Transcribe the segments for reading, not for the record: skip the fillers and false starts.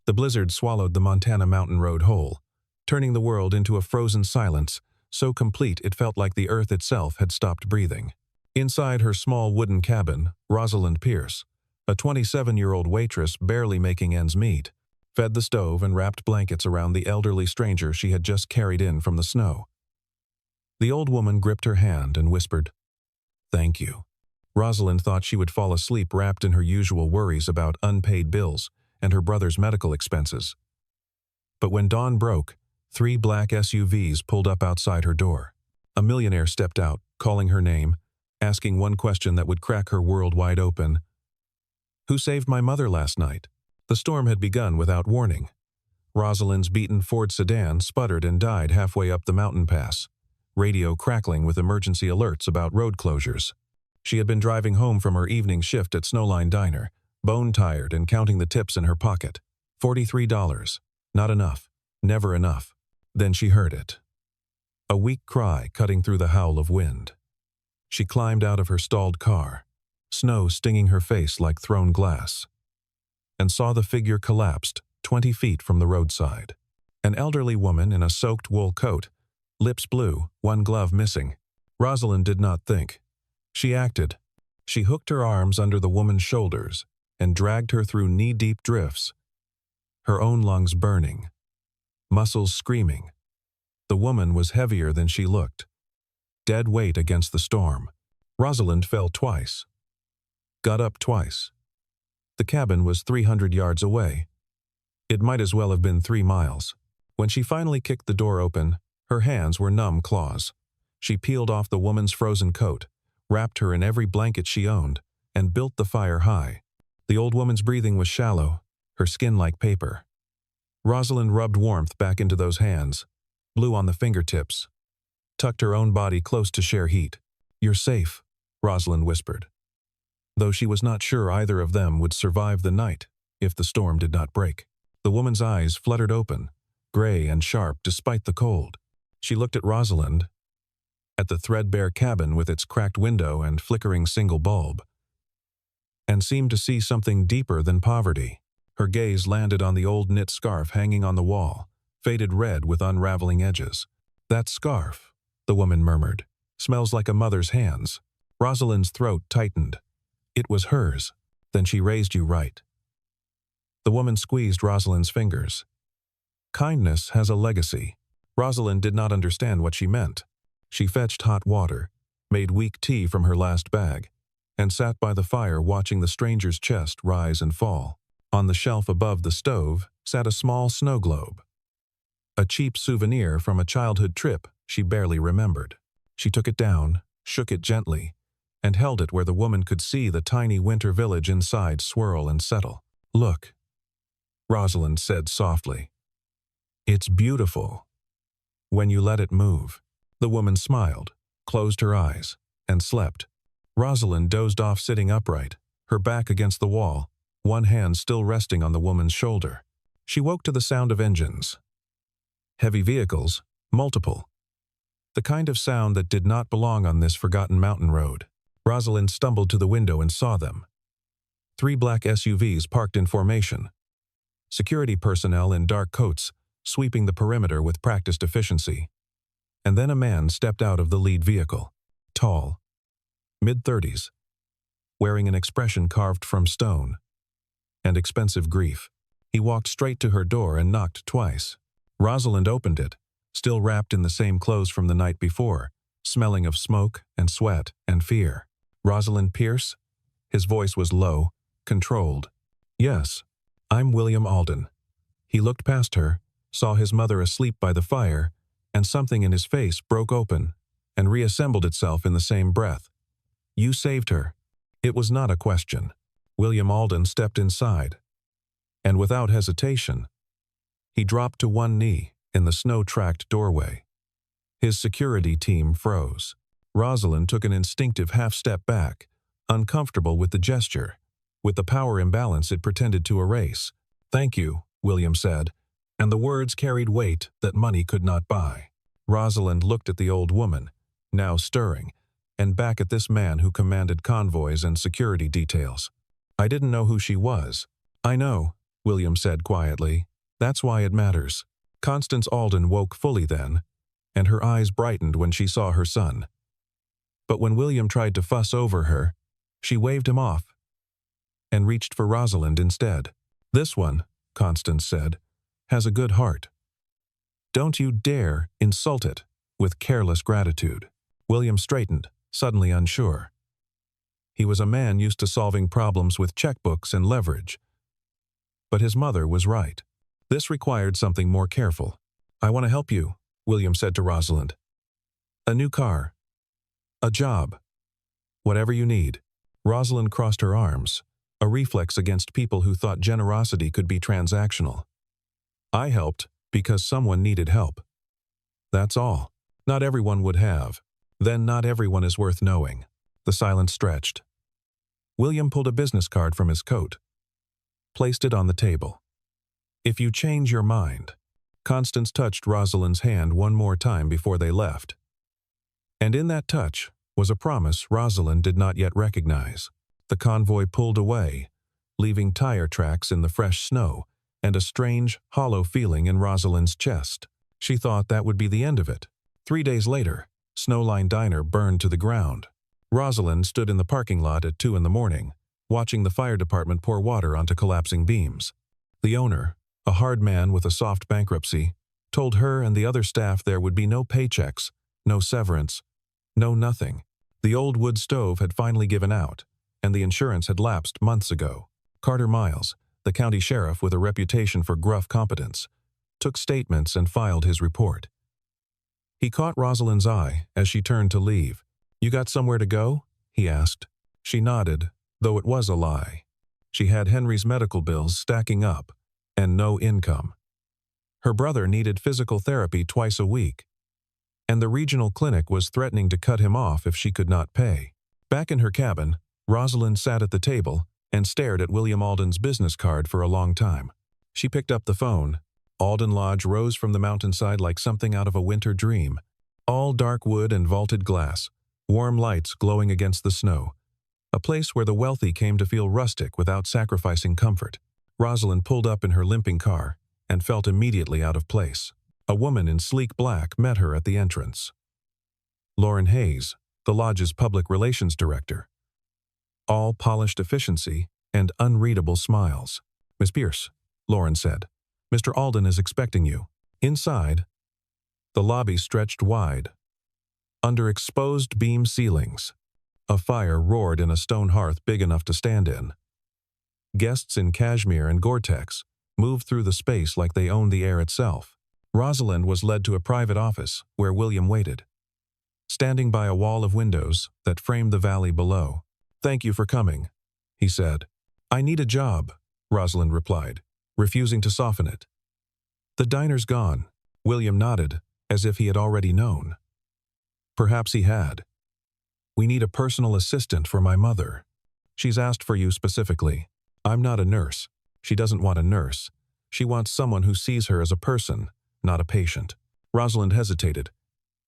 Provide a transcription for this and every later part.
The blizzard swallowed the Montana mountain road whole, turning the world into a frozen silence, so complete it felt like the earth itself had stopped breathing. Inside her small wooden cabin, Rosalind Pierce, a 27-year-old waitress barely making ends meet, fed the stove and wrapped blankets around the elderly stranger she had just carried in from the snow. The old woman gripped her hand and whispered, "Thank you." Rosalind thought she would fall asleep wrapped in her usual worries about unpaid bills and her brother's medical expenses. But when dawn broke, 3 black SUVs pulled up outside her door. A millionaire stepped out, calling her name, asking one question that would crack her world wide open. "Who saved my mother last night?" The storm had begun without warning. Rosalind's beaten Ford sedan sputtered and died halfway up the mountain pass, radio crackling with emergency alerts about road closures. She had been driving home from her evening shift at Snowline Diner, bone-tired and counting the tips in her pocket. $43. Not enough. Never enough. Then she heard it. A weak cry cutting through the howl of wind. She climbed out of her stalled car, snow stinging her face like thrown glass, and saw the figure collapsed 20 feet from the roadside. An elderly woman in a soaked wool coat, lips blue, one glove missing. Rosalind did not think. She acted. She hooked her arms under the woman's shoulders and dragged her through knee-deep drifts, her own lungs burning, muscles screaming. The woman was heavier than she looked. Dead weight against the storm. Rosalind fell twice. Got up twice. The cabin was 300 yards away. It might as well have been 3 miles. When she finally kicked the door open, her hands were numb claws. She peeled off the woman's frozen coat, wrapped her in every blanket she owned, and built the fire high. The old woman's breathing was shallow, her skin like paper. Rosalind rubbed warmth back into those hands, blew on the fingertips, tucked her own body close to share heat. "You're safe," Rosalind whispered, though she was not sure either of them would survive the night if the storm did not break. The woman's eyes fluttered open, gray and sharp despite the cold. She looked at Rosalind, at the threadbare cabin with its cracked window and flickering single bulb, and seemed to see something deeper than poverty. Her gaze landed on the old knit scarf hanging on the wall, faded red with unraveling edges. "That scarf," the woman murmured, "smells like a mother's hands." Rosalind's throat tightened. "It was hers. Then she raised you right." The woman squeezed Rosalind's fingers. "Kindness has a legacy." Rosalind did not understand what she meant. She fetched hot water, made weak tea from her last bag, and sat by the fire watching the stranger's chest rise and fall. On the shelf above the stove sat a small snow globe, a cheap souvenir from a childhood trip she barely remembered. She took it down, shook it gently, and held it where the woman could see the tiny winter village inside swirl and settle. "Look," Rosalind said softly. "It's beautiful when you let it move." The woman smiled, closed her eyes, and slept. Rosalind dozed off sitting upright, her back against the wall, one hand still resting on the woman's shoulder. She woke to the sound of engines. Heavy vehicles, multiple. The kind of sound that did not belong on this forgotten mountain road. Rosalind stumbled to the window and saw them. 3 black SUVs parked in formation. Security personnel in dark coats, sweeping the perimeter with practiced efficiency. And then a man stepped out of the lead vehicle. Tall, mid-30s, wearing an expression carved from stone and expensive grief. He walked straight to her door and knocked twice. Rosalind opened it, still wrapped in the same clothes from the night before, smelling of smoke and sweat and fear. "Rosalind Pierce?" His voice was low, controlled. "Yes, I'm William Alden." He looked past her, saw his mother asleep by the fire, and something in his face broke open and reassembled itself in the same breath. "You saved her." It was not a question. William Alden stepped inside, and without hesitation, he dropped to one knee in the snow-tracked doorway. His security team froze. Rosalind took an instinctive half-step back, uncomfortable with the gesture, with the power imbalance it pretended to erase. "Thank you," William said, and the words carried weight that money could not buy. Rosalind looked at the old woman, now stirring, and back at this man who commanded convoys and security details. "I didn't know who she was." "I know," William said quietly. That's why it matters. Constance Alden woke fully then, and her eyes brightened when she saw her son. But when William tried to fuss over her, she waved him off and reached for Rosalind instead. This one, Constance said, has a good heart. Don't you dare insult it with careless gratitude. William straightened, suddenly unsure. He was a man used to solving problems with checkbooks and leverage. But his mother was right. This required something more careful. I want to help you, William said to Rosalind. A new car. A job. Whatever you need. Rosalind crossed her arms, a reflex against people who thought generosity could be transactional. I helped because someone needed help. That's all. Not everyone would have. Then not everyone is worth knowing. The silence stretched. William pulled a business card from his coat, placed it on the table. If you change your mind. Constance touched Rosalind's hand one more time before they left. And in that touch was a promise Rosalind did not yet recognize. The convoy pulled away, leaving tire tracks in the fresh snow and a strange, hollow feeling in Rosalind's chest. She thought that would be the end of it. 3 days later, Snowline Diner burned to the ground. Rosalind stood in the parking lot at 2 in the morning, watching the fire department pour water onto collapsing beams. The owner, a hard man with a soft bankruptcy, told her and the other staff there would be no paychecks, no severance, no nothing. The old wood stove had finally given out, and the insurance had lapsed months ago. Carter Miles, the county sheriff with a reputation for gruff competence, took statements and filed his report. He caught Rosalind's eye as she turned to leave. You got somewhere to go? He asked. She nodded, though it was a lie. She had Henry's medical bills stacking up, and no income. Her brother needed physical therapy twice a week, and the regional clinic was threatening to cut him off if she could not pay. Back in her cabin, Rosalind sat at the table and stared at William Alden's business card for a long time. She picked up the phone. Alden Lodge rose from the mountainside like something out of a winter dream. All dark wood and vaulted glass, warm lights glowing against the snow. A place where the wealthy came to feel rustic without sacrificing comfort. Rosalind pulled up in her limping car and felt immediately out of place. A woman in sleek black met her at the entrance. Lauren Hayes, the lodge's public relations director. All polished efficiency and unreadable smiles. Miss Pierce, Lauren said. Mr. Alden is expecting you. Inside, the lobby stretched wide. Under exposed beam ceilings, a fire roared in a stone hearth big enough to stand in. Guests in cashmere and Gore-Tex moved through the space like they owned the air itself. Rosalind was led to a private office where William waited, standing by a wall of windows that framed the valley below. Thank you for coming, he said. I need a job, Rosalind replied, refusing to soften it. The diner's gone. William nodded, as if he had already known. Perhaps he had. We need a personal assistant for my mother. She's asked for you specifically. I'm not a nurse. She doesn't want a nurse. She wants someone who sees her as a person, not a patient. Rosalind hesitated.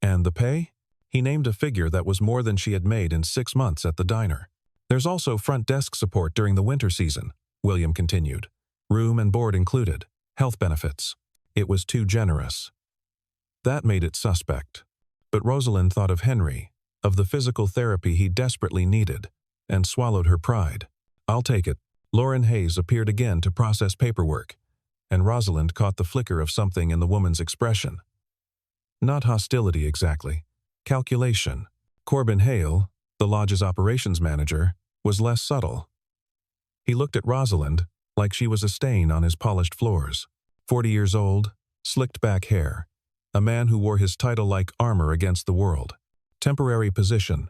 And the pay? He named a figure that was more than she had made in 6 months at the diner. There's also front desk support during the winter season, William continued. Room and board included. Health benefits. It was too generous. That made it suspect. But Rosalind thought of Henry, of the physical therapy he desperately needed, and swallowed her pride. I'll take it. Lauren Hayes appeared again to process paperwork, and Rosalind caught the flicker of something in the woman's expression. Not hostility exactly. Calculation. Corbin Hale, the lodge's operations manager, was less subtle. He looked at Rosalind like she was a stain on his polished floors. 40 years old, slicked back hair. A man who wore his title like armor against the world. Temporary position,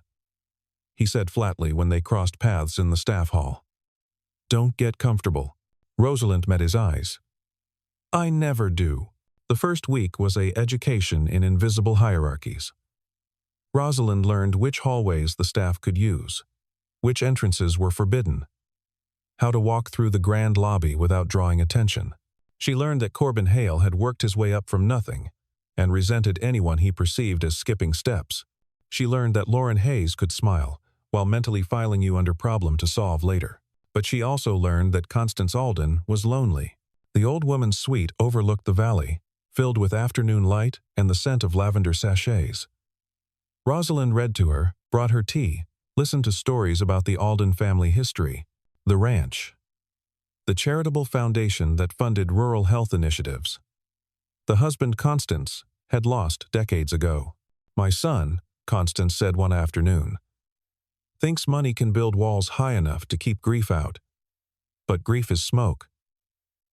he said flatly when they crossed paths in the staff hall. Don't get comfortable. Rosalind met his eyes. I never do. The first week was an education in invisible hierarchies. Rosalind learned which hallways the staff could use, which entrances were forbidden, how to walk through the grand lobby without drawing attention. She learned that Corbin Hale had worked his way up from nothing and resented anyone he perceived as skipping steps. She learned that Lauren Hayes could smile while mentally filing you under problem to solve later. But she also learned that Constance Alden was lonely. The old woman's suite overlooked the valley, filled with afternoon light and the scent of lavender sachets. Rosalind read to her, brought her tea, listened to stories about the Alden family history, the ranch, the charitable foundation that funded rural health initiatives. The husband, Constance, had lost decades ago. "My son," Constance said one afternoon, "thinks money can build walls high enough to keep grief out. But grief is smoke.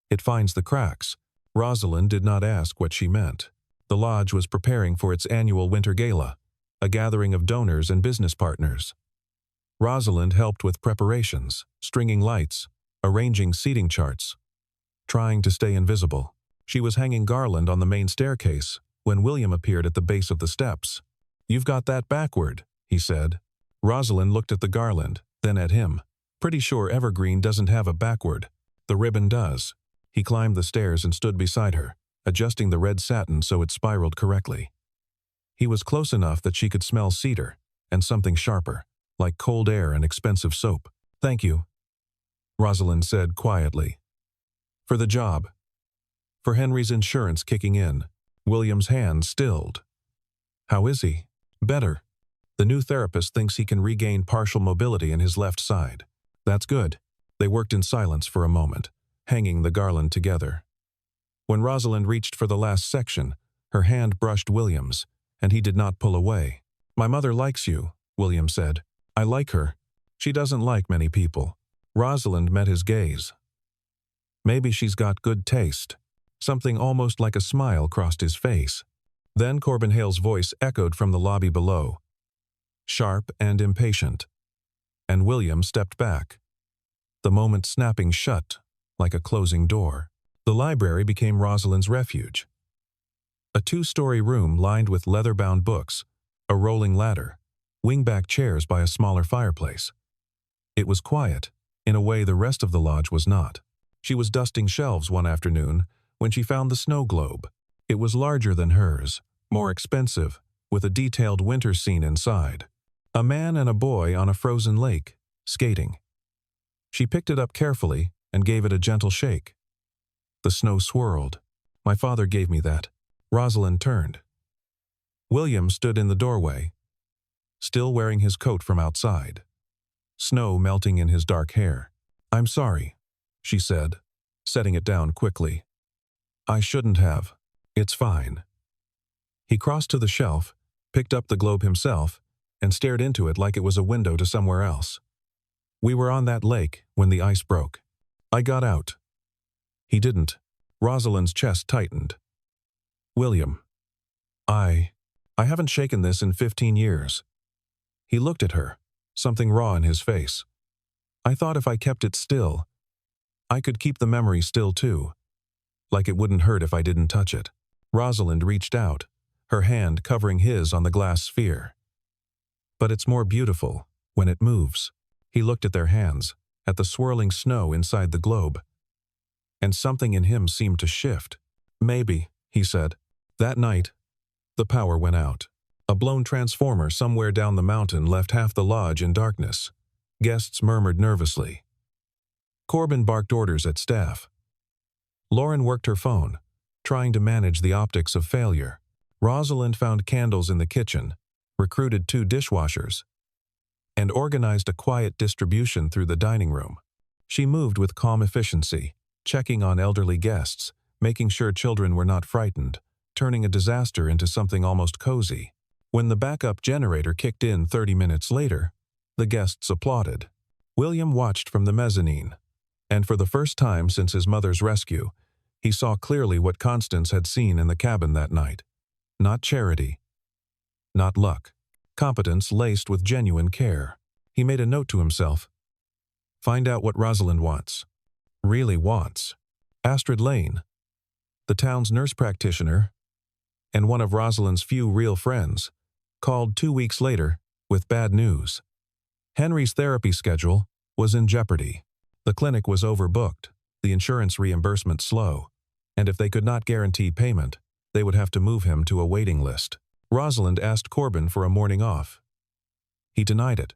It finds the cracks." Rosalind did not ask what she meant. The lodge was preparing for its annual winter gala, a gathering of donors and business partners. Rosalind helped with preparations, stringing lights, arranging seating charts, trying to stay invisible. She was hanging garland on the main staircase when William appeared at the base of the steps. "You've got that backward," he said. Rosalind looked at the garland, then at him. "Pretty sure evergreen doesn't have a backward. The ribbon does." He climbed the stairs and stood beside her, adjusting the red satin so it spiraled correctly. He was close enough that she could smell cedar and something sharper, like cold air and expensive soap. "Thank you," Rosalind said quietly. "For the job. For Henry's insurance kicking in." William's hand stilled. "How is he?" "Better. The new therapist thinks he can regain partial mobility in his left side." "That's good." They worked in silence for a moment, hanging the garland together. When Rosalind reached for the last section, her hand brushed William's, and he did not pull away. "My mother likes you," William said. "I like her. She doesn't like many people." Rosalind met his gaze. "Maybe she's got good taste." Something almost like a smile crossed his face. Then Corbin Hale's voice echoed from the lobby below, sharp and impatient. And William stepped back, the moment snapping shut like a closing door. The library became Rosalind's refuge. A two-story room lined with leather-bound books, a rolling ladder, wingback chairs by a smaller fireplace. It was quiet, in a way the rest of the lodge was not. She was dusting shelves one afternoon when she found the snow globe. It was larger than hers, more expensive, with a detailed winter scene inside. A man and a boy on a frozen lake, skating. She picked it up carefully and gave it a gentle shake. The snow swirled. "My father gave me that." Rosalind turned. William stood in the doorway, still wearing his coat from outside, snow melting in his dark hair. "I'm sorry," she said, setting it down quickly. "I shouldn't have. It's fine." He crossed to the shelf, picked up the globe himself, and stared into it like it was a window to somewhere else. "We were on that lake when the ice broke. I got out." He didn't. Rosalind's chest tightened. "William, I haven't shaken this in 15 years. He looked at her, something raw in his face. "I thought if I kept it still, I could keep the memory still too. Like it wouldn't hurt if I didn't touch it." Rosalind reached out, her hand covering his on the glass sphere. "But it's more beautiful when it moves." He looked at their hands, at the swirling snow inside the globe. And something in him seemed to shift. "Maybe," he said. That night, the power went out. A blown transformer somewhere down the mountain left half the lodge in darkness. Guests murmured nervously. Corbin barked orders at staff. Lauren worked her phone, trying to manage the optics of failure. Rosalind found candles in the kitchen, recruited 2 dishwashers, and organized a quiet distribution through the dining room. She moved with calm efficiency, checking on elderly guests, making sure children were not frightened, turning a disaster into something almost cozy. When the backup generator kicked in 30 minutes later, the guests applauded. William watched from the mezzanine, and for the first time since his mother's rescue, he saw clearly what Constance had seen in the cabin that night. Not charity, not luck. Competence laced with genuine care. He made a note to himself. Find out what Rosalind wants. Really wants. Astrid Lane, the town's nurse practitioner, and one of Rosalind's few real friends, called 2 weeks later with bad news. Henry's therapy schedule was in jeopardy. The clinic was overbooked, the insurance reimbursement slow, and if they could not guarantee payment, they would have to move him to a waiting list. Rosalind asked Corbin for a morning off. He denied it,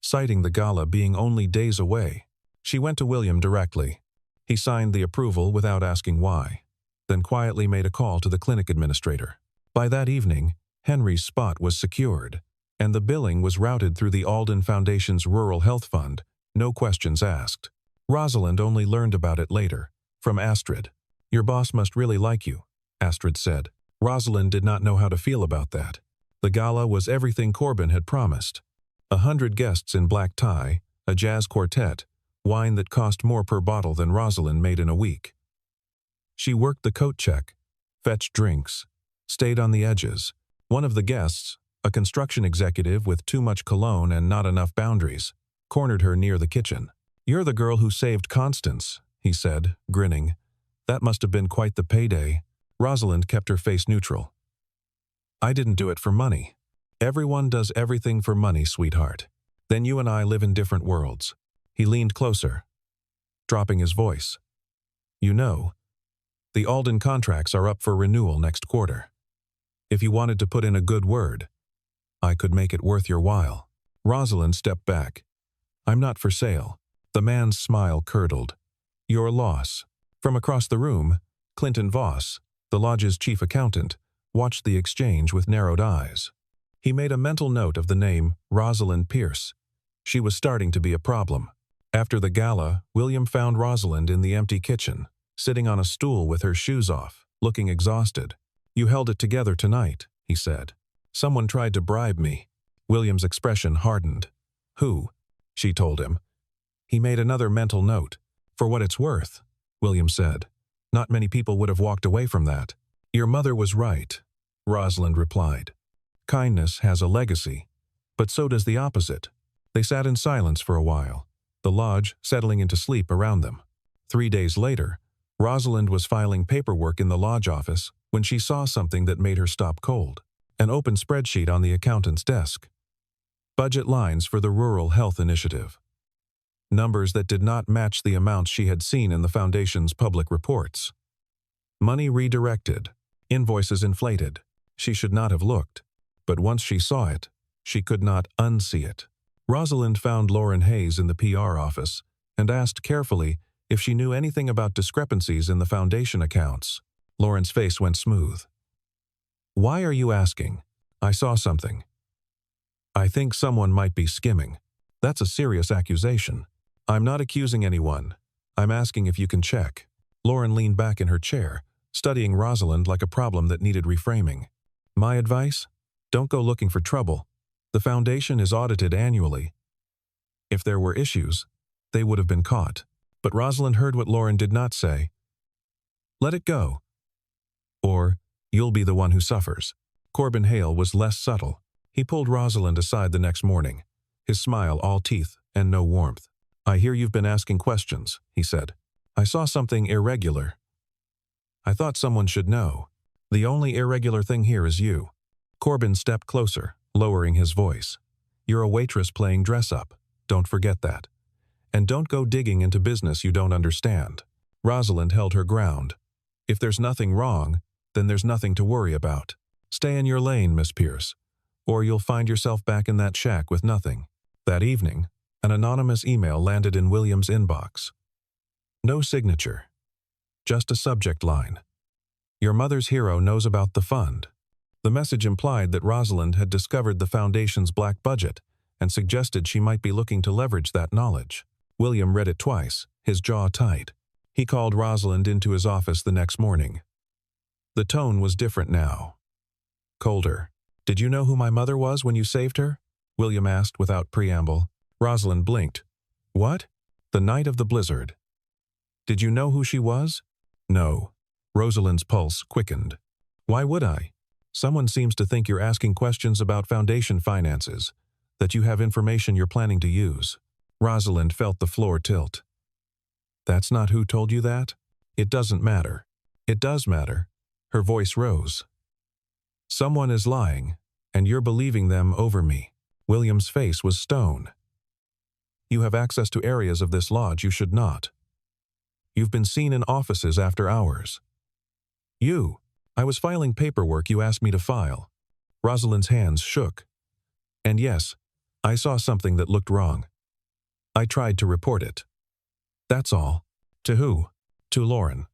citing the gala being only days away. She went to William directly. He signed the approval without asking why, then quietly made a call to the clinic administrator. By that evening, Henry's spot was secured, and the billing was routed through the Alden Foundation's Rural Health Fund, no questions asked. Rosalind only learned about it later, from Astrid. "Your boss must really like you," Astrid said. Rosalind did not know how to feel about that. The gala was everything Corbin had promised. 100 guests in black tie, a jazz quartet, wine that cost more per bottle than Rosalind made in a week. She worked the coat check, fetched drinks, stayed on the edges. One of the guests, a construction executive with too much cologne and not enough boundaries, cornered her near the kitchen. "You're the girl who saved Constance," he said, grinning. "That must have been quite the payday." Rosalind kept her face neutral. "I didn't do it for money. Everyone does everything for money, sweetheart. Then you and I live in different worlds." He leaned closer, dropping his voice. "You know, the Alden contracts are up for renewal next quarter. If you wanted to put in a good word, I could make it worth your while." Rosalind stepped back. "I'm not for sale." The man's smile curdled. "Your loss." From across the room, Clinton Voss, the lodge's chief accountant, watched the exchange with narrowed eyes. He made a mental note of the name Rosalind Pierce. She was starting to be a problem. After the gala, William found Rosalind in the empty kitchen, sitting on a stool with her shoes off, looking exhausted. "You held it together tonight," he said. "Someone tried to bribe me." William's expression hardened. "Who?" she told him. He made another mental note. "For what it's worth," William said. "Not many people would have walked away from that." "Your mother was right," Rosalind replied. "Kindness has a legacy, but so does the opposite." They sat in silence for a while, the lodge settling into sleep around them. 3 days later, Rosalind was filing paperwork in the lodge office when she saw something that made her stop cold. An open spreadsheet on the accountant's desk. Budget lines for the Rural Health Initiative. Numbers that did not match the amounts she had seen in the Foundation's public reports. Money redirected. Invoices inflated. She should not have looked, but once she saw it, she could not unsee it. Rosalind found Lauren Hayes in the PR office and asked carefully if she knew anything about discrepancies in the Foundation accounts. Lauren's face went smooth. "Why are you asking? I saw something. I think someone might be skimming." "That's a serious accusation." "I'm not accusing anyone. I'm asking if you can check." Lauren leaned back in her chair, studying Rosalind like a problem that needed reframing. "My advice? Don't go looking for trouble. The Foundation is audited annually. If there were issues, they would have been caught." But Rosalind heard what Lauren did not say. "Let it go. Or, you'll be the one who suffers." Corbin Hale was less subtle. He pulled Rosalind aside the next morning, his smile all teeth and no warmth. "I hear you've been asking questions," he said. "I saw something irregular. I thought someone should know. The only irregular thing here is you." Corbin stepped closer, lowering his voice. "You're a waitress playing dress-up. Don't forget that. And don't go digging into business you don't understand." Rosalind held her ground. "If there's nothing wrong, then there's nothing to worry about. Stay in your lane, Miss Pierce, or you'll find yourself back in that shack with nothing." That evening, an anonymous email landed in William's inbox. No signature. Just a subject line. "Your mother's hero knows about the fund." The message implied that Rosalind had discovered the Foundation's black budget and suggested she might be looking to leverage that knowledge. William read it twice, his jaw tight. He called Rosalind into his office the next morning. The tone was different now. Colder. "Did you know who my mother was when you saved her?" William asked without preamble. Rosalind blinked. "What?" "The night of the blizzard." "Did you know who she was?" "No." Rosalind's pulse quickened. "Why would I? Someone seems to think you're asking questions about Foundation finances, that you have information you're planning to use." Rosalind felt the floor tilt. "That's not who told you that? It doesn't matter." "It does matter." Her voice rose. "Someone is lying, and you're believing them over me." William's face was stone. "You have access to areas of this lodge you should not. You've been seen in offices after hours." "You. I was filing paperwork you asked me to file." Rosalind's hands shook. "And yes, I saw something that looked wrong. I tried to report it. That's all." "To who?" To Lauren.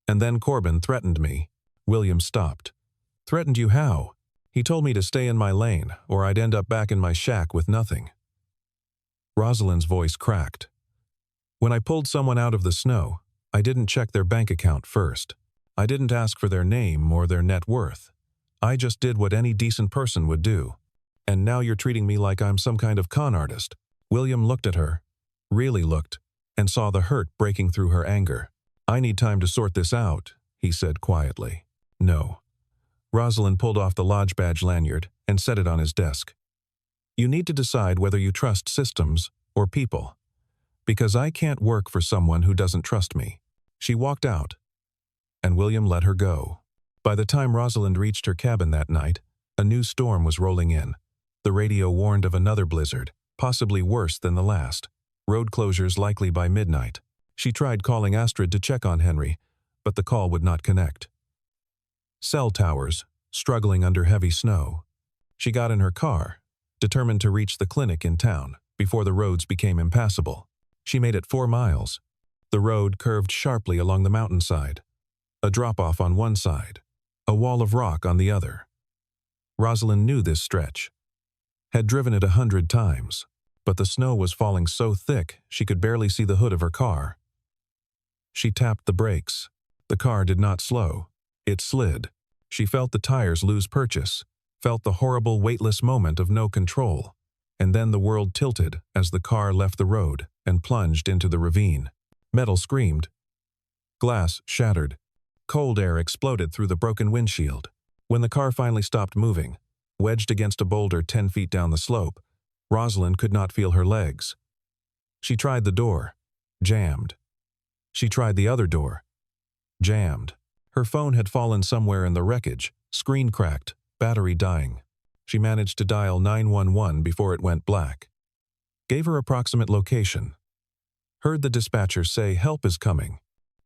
And then Corbin threatened me. William stopped. Threatened you how? He told me to stay in my lane, or I'd end up back in my shack with nothing. Rosalind's voice cracked. When I pulled someone out of the snow, I didn't check their bank account first. I didn't ask for their name or their net worth. I just did what any decent person would do. And now you're treating me like I'm some kind of con artist. William looked at her, really looked, and saw the hurt breaking through her anger. I need time to sort this out, he said quietly. No. Rosalind pulled off the lodge badge lanyard and set it on his desk. You need to decide whether you trust systems or people. Because I can't work for someone who doesn't trust me. She walked out, and William let her go. By the time Rosalind reached her cabin that night, a new storm was rolling in. The radio warned of another blizzard, possibly worse than the last. Road closures likely by midnight. She tried calling Astrid to check on Henry, but the call would not connect. Cell towers, struggling under heavy snow. She got in her car, determined to reach the clinic in town before the roads became impassable. She made it 4 miles. The road curved sharply along the mountainside. A drop-off on one side, a wall of rock on the other. Rosalind knew this stretch, had driven it 100 times, but the snow was falling so thick she could barely see the hood of her car. She tapped the brakes. The car did not slow. It slid. She felt the tires lose purchase, felt the horrible weightless moment of no control, and then the world tilted as the car left the road and plunged into the ravine. Metal screamed. Glass shattered. Cold air exploded through the broken windshield. When the car finally stopped moving, wedged against a boulder 10 feet down the slope, Rosalind could not feel her legs. She tried the door. Jammed. She tried the other door. Jammed. Her phone had fallen somewhere in the wreckage, screen cracked, battery dying. She managed to dial 911 before it went black. Gave her approximate location. Heard the dispatcher say help is coming.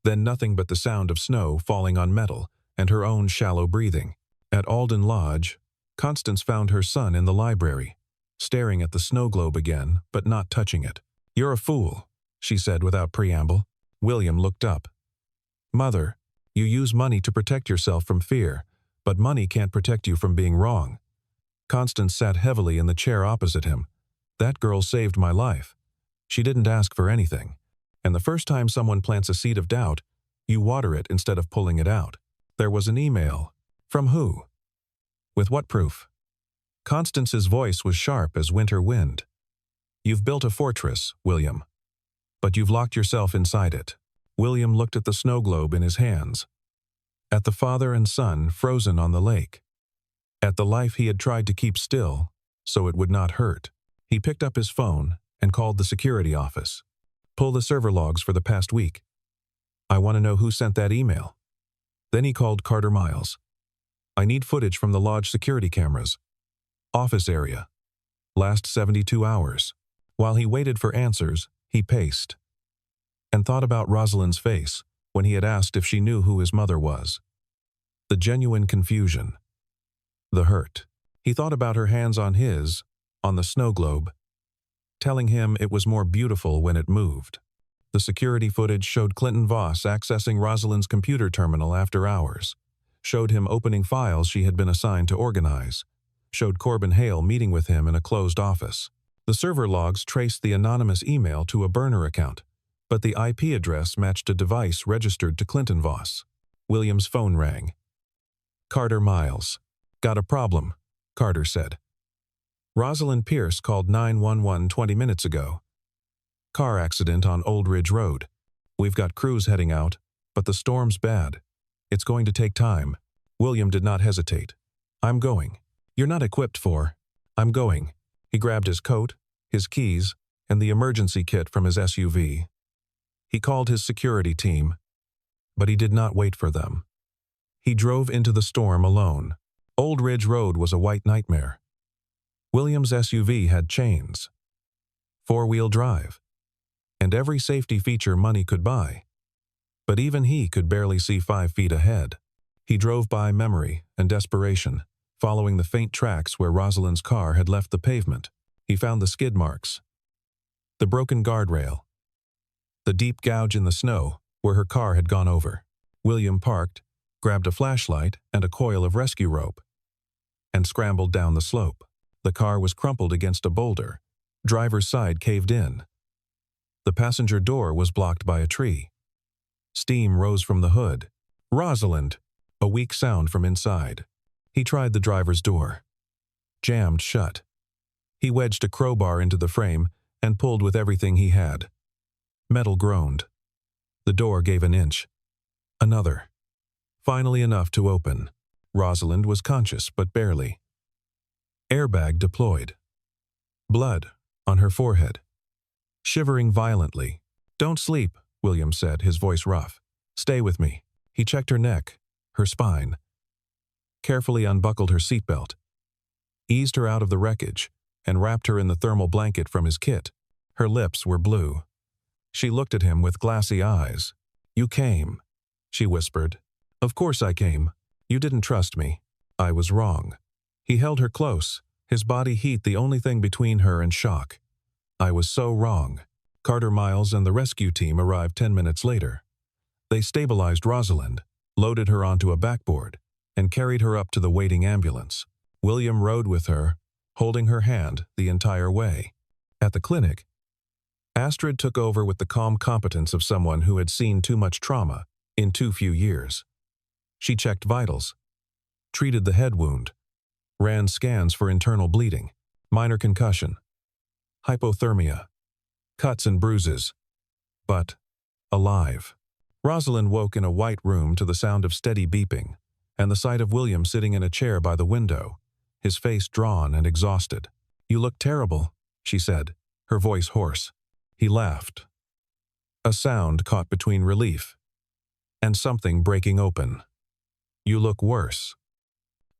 Then nothing but the sound of snow falling on metal and her own shallow breathing. At Alden Lodge, Constance found her son in the library, staring at the snow globe again, but not touching it. You're a fool, she said without preamble. William looked up. Mother, you use money to protect yourself from fear, but money can't protect you from being wrong. Constance sat heavily in the chair opposite him. That girl saved my life. She didn't ask for anything. And the first time someone plants a seed of doubt, you water it instead of pulling it out. There was an email. From who? With what proof? Constance's voice was sharp as winter wind. You've built a fortress, William. But you've locked yourself inside it. William looked at the snow globe in his hands. At the father and son frozen on the lake. At the life he had tried to keep still, so it would not hurt. He picked up his phone and called the security office. Pull the server logs for the past week. I want to know who sent that email. Then he called Carter Miles. I need footage from the lodge security cameras. Office area. Last 72 hours. While he waited for answers, he paced. And thought about Rosalind's face when he had asked if she knew who his mother was. The genuine confusion. The hurt. He thought about her hands on his, on the snow globe, telling him it was more beautiful when it moved. The security footage showed Clinton Voss accessing Rosalind's computer terminal after hours, showed him opening files she had been assigned to organize, showed Corbin Hale meeting with him in a closed office. The server logs traced the anonymous email to a burner account, but the IP address matched a device registered to Clinton Voss. William's phone rang. Carter Miles. Got a problem, Carter said. Rosalind Pierce called 911 20 minutes ago. Car accident on Old Ridge Road. We've got crews heading out, but the storm's bad. It's going to take time. William did not hesitate. I'm going. You're not equipped for. I'm going. He grabbed his coat, his keys, and the emergency kit from his SUV. He called his security team, but he did not wait for them. He drove into the storm alone. Old Ridge Road was a white nightmare. William's SUV had chains, 4-wheel drive, and every safety feature money could buy. But even he could barely see 5 feet ahead. He drove by memory and desperation, following the faint tracks where Rosalind's car had left the pavement. He found the skid marks, the broken guardrail, the deep gouge in the snow where her car had gone over. William parked, grabbed a flashlight and a coil of rescue rope, and scrambled down the slope. The car was crumpled against a boulder. Driver's side caved in. The passenger door was blocked by a tree. Steam rose from the hood. "Rosalind!" A weak sound from inside. He tried the driver's door. Jammed shut. He wedged a crowbar into the frame and pulled with everything he had. Metal groaned. The door gave an inch. Another. Finally enough to open. Rosalind was conscious, but barely. Airbag deployed. Blood on her forehead. Shivering violently. "Don't sleep," William said, his voice rough. "Stay with me." He checked her neck, her spine. Carefully unbuckled her seatbelt. Eased her out of the wreckage and wrapped her in the thermal blanket from his kit. Her lips were blue. She looked at him with glassy eyes. "You came," she whispered. "Of course I came. You didn't trust me. I was wrong." He held her close, his body heat the only thing between her and shock. "I was so wrong." Carter Miles and the rescue team arrived 10 minutes later. They stabilized Rosalind, loaded her onto a backboard, and carried her up to the waiting ambulance. William rode with her, holding her hand the entire way. At the clinic, Astrid took over with the calm competence of someone who had seen too much trauma in too few years. She checked vitals, treated the head wound, ran scans for internal bleeding, minor concussion, hypothermia, cuts and bruises, but alive. Rosalind woke in a white room to the sound of steady beeping and the sight of William sitting in a chair by the window, his face drawn and exhausted. "You look terrible," she said, her voice hoarse. He laughed. A sound caught between relief and something breaking open. "You look worse.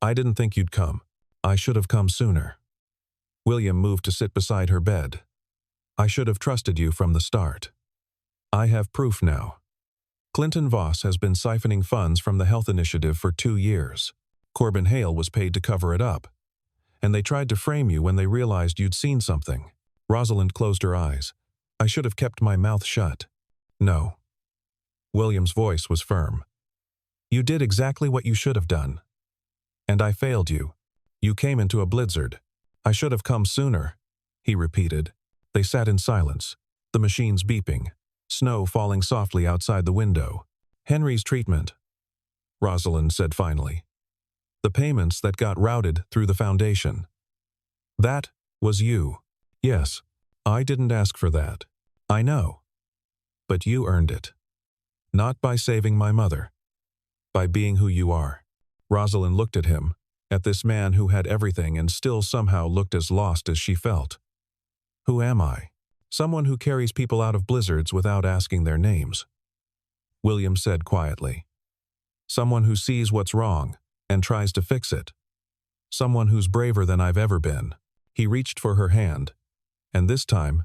I didn't think you'd come. I should have come sooner." William moved to sit beside her bed. "I should have trusted you from the start. I have proof now. Clinton Voss has been siphoning funds from the health initiative for 2 years. Corbin Hale was paid to cover it up. And they tried to frame you when they realized you'd seen something." Rosalind closed her eyes. "I should have kept my mouth shut." "No." William's voice was firm. "You did exactly what you should have done. And I failed you. You came into a blizzard. I should have come sooner," he repeated. They sat in silence, the machines beeping, snow falling softly outside the window. "Henry's treatment," Rosalind said finally. "The payments that got routed through the foundation. That was you." "Yes, I didn't ask for that. I know. But you earned it. Not by saving my mother. By being who you are." Rosalind looked at him, at this man who had everything and still somehow looked as lost as she felt. "Who am I? Someone who carries people out of blizzards without asking their names," William said quietly. "Someone who sees what's wrong and tries to fix it. Someone who's braver than I've ever been." He reached for her hand, and this time,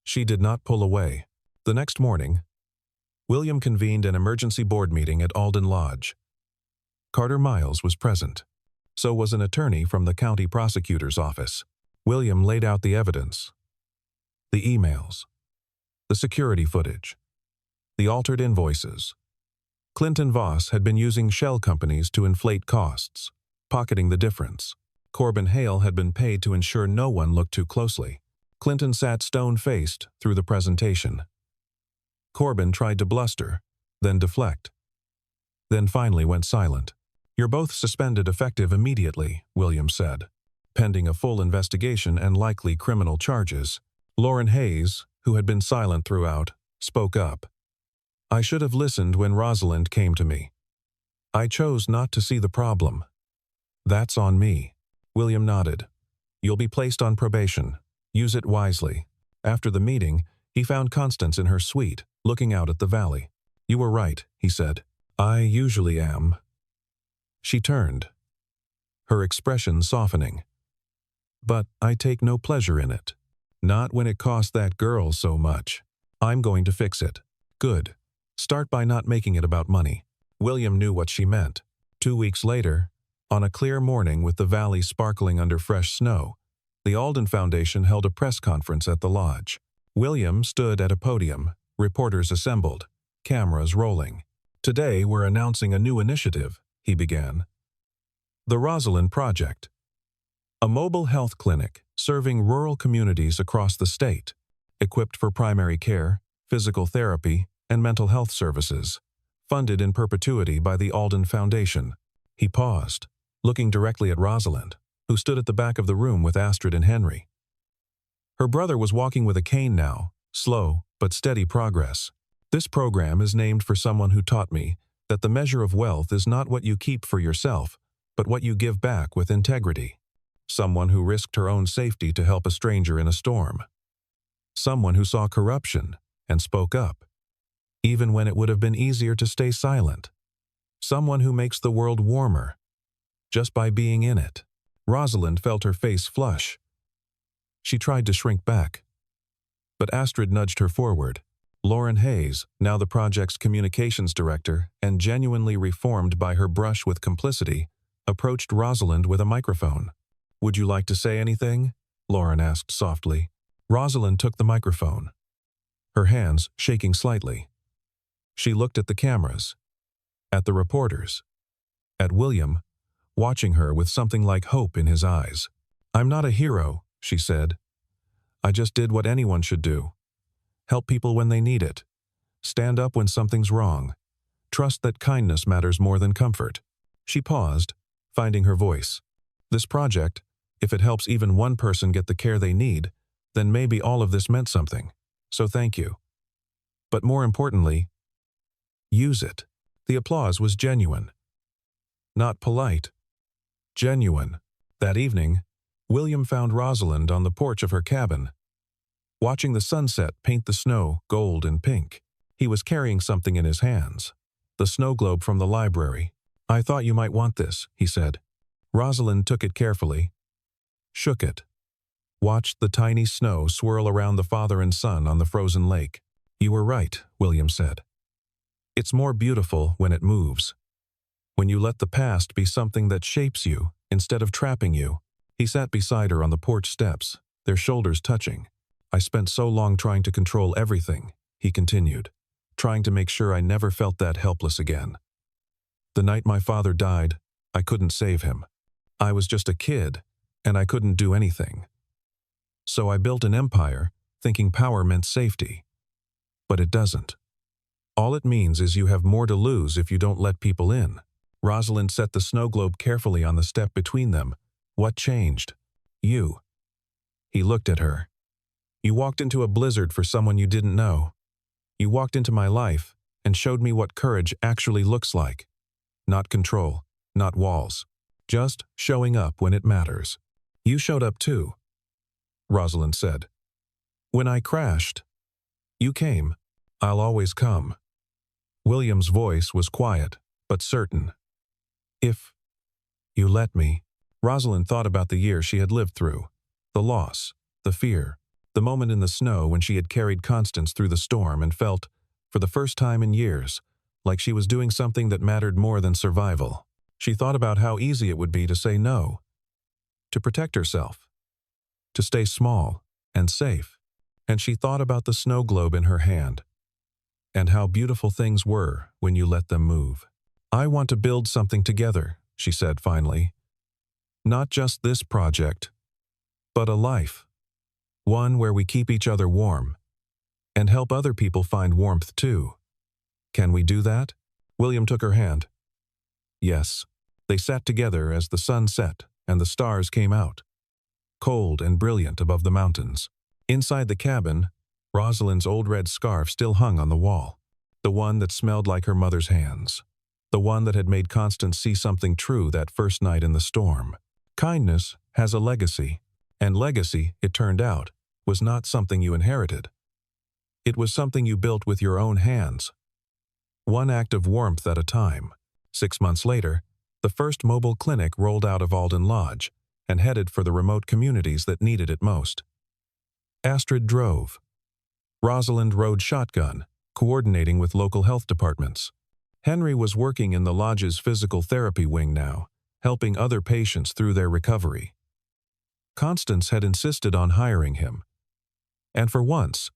she did not pull away. The next morning, William convened an emergency board meeting at Alden Lodge. Carter Miles was present. So was an attorney from the county prosecutor's office. William laid out the evidence. The emails. The security footage. The altered invoices. Clinton Voss had been using shell companies to inflate costs, pocketing the difference. Corbin Hale had been paid to ensure no one looked too closely. Clinton sat stone-faced through the presentation. Corbin tried to bluster, then deflect. Then finally went silent. "You're both suspended effective immediately," William said, "pending a full investigation and likely criminal charges." Lauren Hayes, who had been silent throughout, spoke up. "I should have listened when Rosalind came to me. I chose not to see the problem. That's on me." William nodded. "You'll be placed on probation. Use it wisely." After the meeting, he found Constance in her suite, looking out at the valley. "You were right," he said. "I usually am." She turned, her expression softening. "But I take no pleasure in it. Not when it cost that girl so much. I'm going to fix it." "Good. Start by not making it about money." William knew what she meant. 2 weeks later, on a clear morning with the valley sparkling under fresh snow, the Alden Foundation held a press conference at the lodge. William stood at a podium, reporters assembled. cameras rolling. "Today we're announcing a new initiative," he began. "The Rosalind Project. A mobile health clinic serving rural communities across the state, equipped for primary care, physical therapy, and mental health services, funded in perpetuity by the Alden Foundation." He paused, looking directly at Rosalind, who stood at the back of the room with Astrid and Henry. Her brother was walking with a cane now, slow but steady progress. "This program is named for someone who taught me that the measure of wealth is not what you keep for yourself, but what you give back with integrity. Someone who risked her own safety to help a stranger in a storm. Someone who saw corruption and spoke up, even when it would have been easier to stay silent. Someone who makes the world warmer, just by being in it." Rosalind felt her face flush. She tried to shrink back, but Astrid nudged her forward. Lauren Hayes, now the project's communications director and genuinely reformed by her brush with complicity, approached Rosalind with a microphone. "Would you like to say anything?" Lauren asked softly. Rosalind took the microphone, her hands shaking slightly. She looked at the cameras, at the reporters, at William, watching her with something like hope in his eyes. "I'm not a hero," she said. "I just did what anyone should do. Help people when they need it. Stand up when something's wrong. Trust that kindness matters more than comfort." She paused, finding her voice. "This project, if it helps even one person get the care they need, then maybe all of this meant something. So thank you. But more importantly, use it." The applause was genuine. Not polite. Genuine. That evening, William found Rosalind on the porch of her cabin, watching the sunset paint the snow gold and pink. He was carrying something in his hands. The snow globe from the library. "I thought you might want this," he said. Rosalind took it carefully, shook it, watched the tiny snow swirl around the father and son on the frozen lake. "You were right," William said. "It's more beautiful when it moves. When you let the past be something that shapes you instead of trapping you." He sat beside her on the porch steps, their shoulders touching. "I spent so long trying to control everything," he continued, "trying to make sure I never felt that helpless again. The night my father died, I couldn't save him. I was just a kid, and I couldn't do anything. So I built an empire, thinking power meant safety. But it doesn't. All it means is you have more to lose if you don't let people in." Rosalind set the snow globe carefully on the step between them. "What changed?" "You." He looked at her. "You walked into a blizzard for someone you didn't know. You walked into my life and showed me what courage actually looks like. Not control, not walls. Just showing up when it matters. You showed up too," Rosalind said. "When I crashed, you came. I'll always come." William's voice was quiet, but certain. "If you let me." Rosalind thought about the year she had lived through. The loss, the fear, the moment in the snow when she had carried Constance through the storm and felt, for the first time in years, like she was doing something that mattered more than survival. She thought about how easy it would be to say no, to protect herself, to stay small and safe. And she thought about the snow globe in her hand, and how beautiful things were when you let them move. "I want to build something together," she said finally. "Not just this project, but a life. One where we keep each other warm, and help other people find warmth too. Can we do that?" William took her hand. Yes. They sat together as the sun set and the stars came out, cold and brilliant above the mountains. Inside the cabin, Rosalind's old red scarf still hung on the wall, the one that smelled like her mother's hands, the one that had made Constance see something true that first night in the storm. Kindness has a legacy, and legacy, it turned out, was not something you inherited. It was something you built with your own hands. One act of warmth at a time. 6 months later, the first mobile clinic rolled out of Alden Lodge and headed for the remote communities that needed it most. Astrid drove. Rosalind rode shotgun, coordinating with local health departments. Henry was working in the lodge's physical therapy wing now, helping other patients through their recovery. Constance had insisted on hiring him. And for once,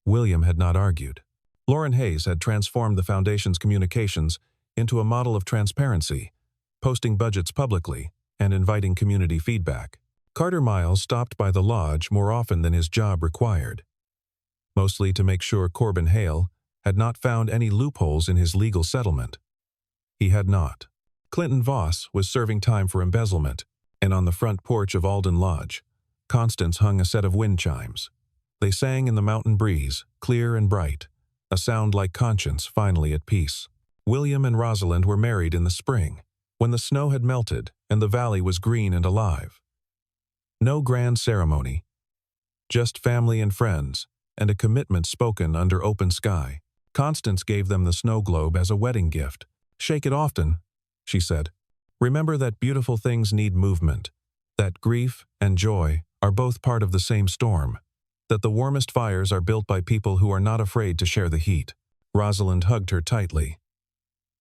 William had not argued. Lauren Hayes had transformed the Foundation's communications into a model of transparency, posting budgets publicly and inviting community feedback. Carter Miles stopped by the lodge more often than his job required, mostly to make sure Corbin Hale had not found any loopholes in his legal settlement. He had not. Clinton Voss was serving time for embezzlement, and on the front porch of Alden Lodge, Constance hung a set of wind chimes. They sang in the mountain breeze, clear and bright, a sound like conscience finally at peace. William and Rosalind were married in the spring, when the snow had melted and the valley was green and alive. No grand ceremony, just family and friends, and a commitment spoken under open sky. Constance gave them the snow globe as a wedding gift. "Shake it often," she said. "Remember that beautiful things need movement, that grief and joy are both part of the same storm, that the warmest fires are built by people who are not afraid to share the heat." Rosalind hugged her tightly.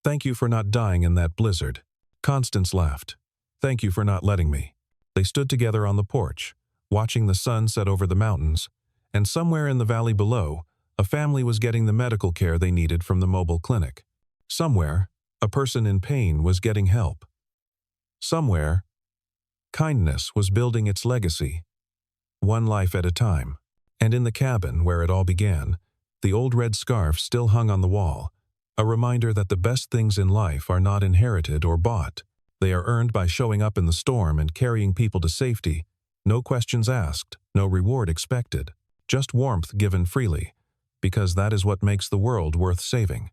"Thank you for not dying in that blizzard." Constance laughed. "Thank you for not letting me." They stood together on the porch, watching the sun set over the mountains, and somewhere in the valley below, a family was getting the medical care they needed from the mobile clinic. Somewhere, a person in pain was getting help. Somewhere, kindness was building its legacy, one life at a time. And in the cabin where it all began, the old red scarf still hung on the wall, a reminder that the best things in life are not inherited or bought. They are earned by showing up in the storm and carrying people to safety. No questions asked, no reward expected, just warmth given freely, because that is what makes the world worth saving.